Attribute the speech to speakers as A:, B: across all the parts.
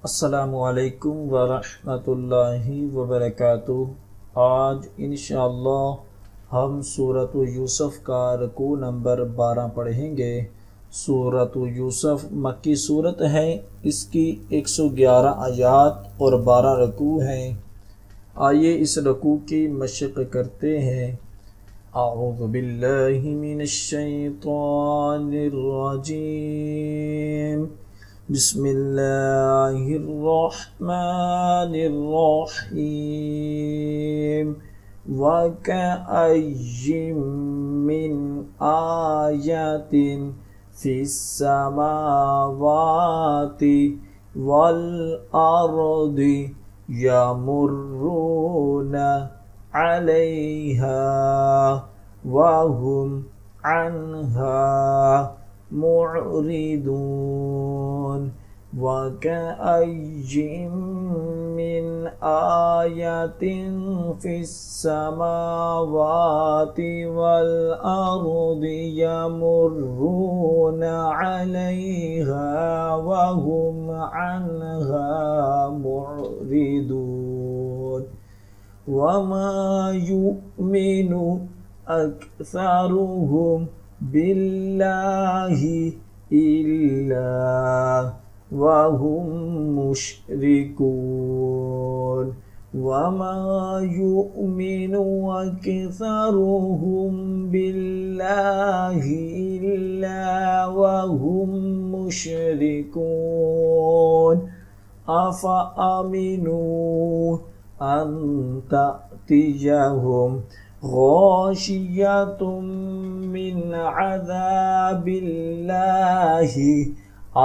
A: अस्सलामुअलैकुम वरहमतुल्लाहि वबरकातुह। आज इंशाअल्लाह हम सूरत यूसुफ का रुकू नंबर 12 पढ़ेंगे। सूरत यूसुफ मक्की सूरत है। इसकी 111 आयात और 12 रुकू हैं। आइए इस रुकू की मशक़ करते हैं। अऊज़ु बिल्लाहि मिनश शैतानिर रजीम। बिस्मिल्लाहिर्रहमानिर्रहीम। वकअय्यिम मिन आयतिन फिस्समावाति वल अर्दि यमुर्रूना अलैहा वहुम अन्हा मुअरिदून। वकअय्यिम मिन आयतिन फिस्समावाति वल अर्दि यमुर्रूना अलैहा वहुम अन्हा मुअरिदून। वमा युमिनु अक्सरुहुम बिल्लाहि इल्ला वहुम मुश्रिकून। वमा युमिनु अक्सरुहुम बिल्लाहि इल्ला वहुम मुश्रिकून। अफ़अमिनु अन तअतियहुम गाशियतुम मिन अज़ाबिल्लाहि औ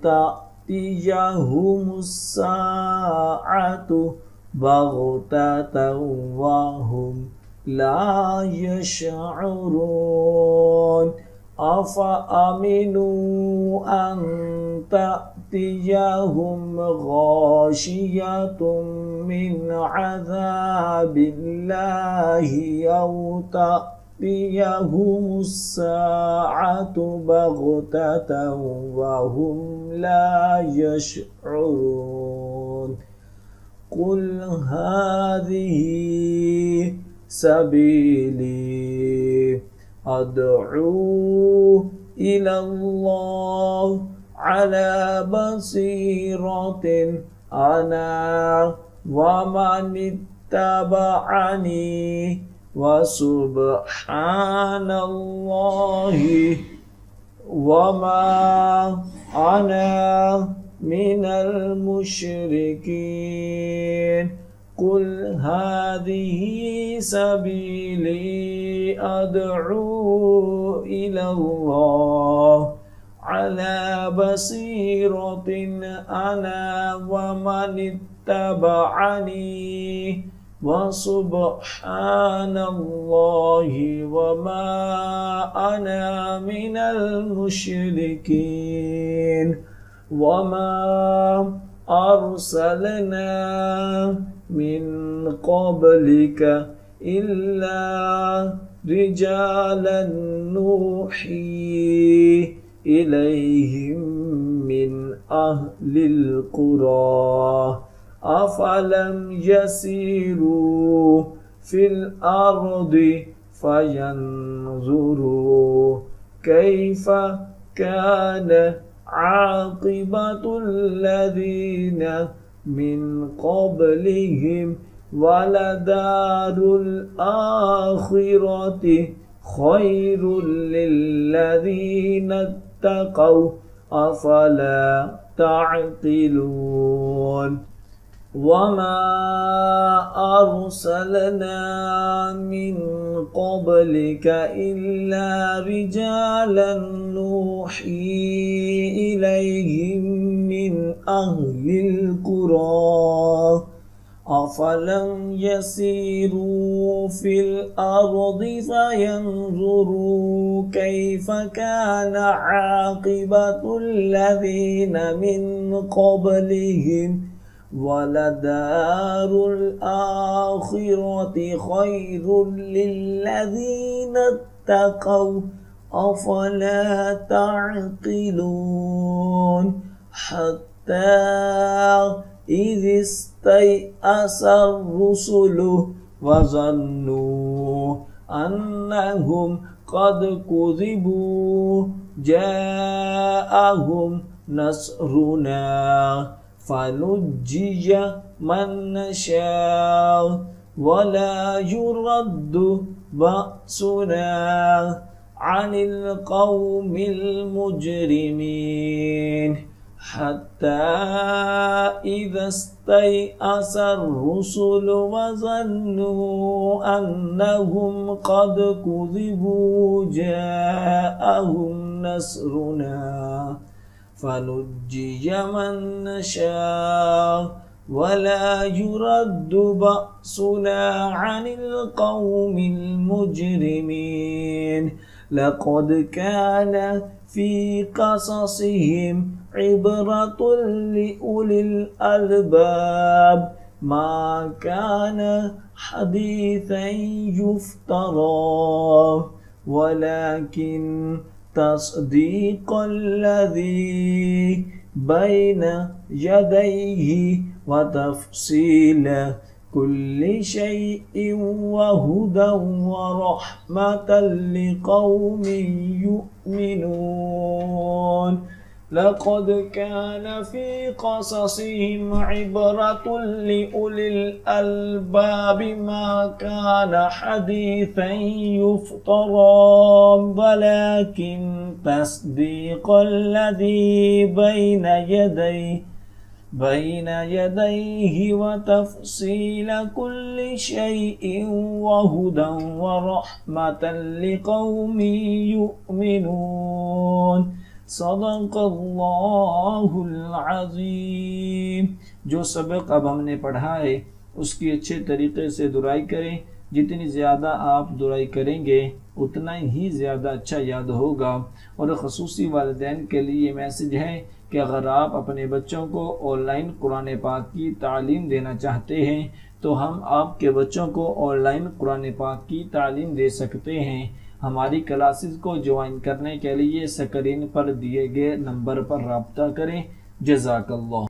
A: तअतियहुमुस्साअतु बग़ततन वहुम ला यशअरून। अफ़अमिनु अन तअतियहुम गाशियतुम मिन अज़ाबिल्लाहि औ तअतियहुमुस्साअतु बग़ततन वहुम ला यशअरून। कुल हाज़िही सबीली अदअू इलल्लाह अला बसीरतिन अना वमनित्तबअनी वसुब्हानल्लाहि वमा अना मिनल मुश्रिकीन। कुल हाज़िही सबीली अदअू इलल्लाह अला बसीरतिन अना वमनित्तबअनी वसुब्हानल्लाहि वमा अना मिनल मुश्रिकीन। वमा अर्सलना मिन क़ब्लिक इल्ला रिजालन नूही इलैहिम मिन अहलिल क़ुरा। अफ़लम यसीरू फिल अर्दि फयंज़ुरू कैफ़ कान आक़िबतुल लज़ीना मिन क़ब्लिहिम वलदारुल आख़िरति ख़ैरुल लिल्लज़ीना इत्तक़ौ अफ़ला तअक़िलून। वमा अर्सलना मिन क़ब्लिक इल्ला रिजालन नूही इलैहिम मिन अहलिल क़ुरा। अफ़लम यसीरू फिल अर्दि फयंज़ुरू कैफ़ कान आक़िबतुल लज़ीना मिन क़ब्लिहिम वलदारुल आख़िरति ख़ैरुल लिल्लज़ीना इत्तक़ौ अफ़ला तअक़िलून। إذ استيأس الرسل وظنوا أنهم قد كذبوا جاءهم نصرنا فنجي من نشاء ولا يرد بأسنا عن القوم المجرمين حتى إذا استيأس الرسل وظنوا أنهم قد كذبوا جاءهم نصرنا فنجي من نشاء ولا يرد بأسنا عن القوم المجرمين لقد كان في قصصهم عبرة لأولي الألباب ما كان حديثا يفترى ولكن تصديق الذي بين يديه وتفصيل كل شيء وهدى ورحمة لقوم يؤمنون لقد كان في قصصهم عبرة لأولي الألباب ما كان حديثا يفترى ولكن تصديق الذي بين يديه وتفصيل كل شيء وهدى ورحمة لقوم يؤمنون सदक़ अल्लाहुल अज़ीम। जो सबक अब हमने पढ़ा है उसकी अच्छे तरीक़े से दुराई करें। जितनी ज़्यादा आप दुराई करेंगे उतना ही ज़्यादा अच्छा याद होगा। और ख़ुसूसी वालिदैन के लिए मैसेज है कि अगर आप अपने बच्चों को ऑनलाइन कुरान पाक की तालीम देना चाहते हैं तो हम आपके बच्चों को ऑनलाइन कुरान पाक की तालीम दे सकते हैं। हमारी क्लासेस को ज्वाइन करने के लिए स्क्रीन पर दिए गए नंबर पर राब्ता करें। जज़ाकल्लाह।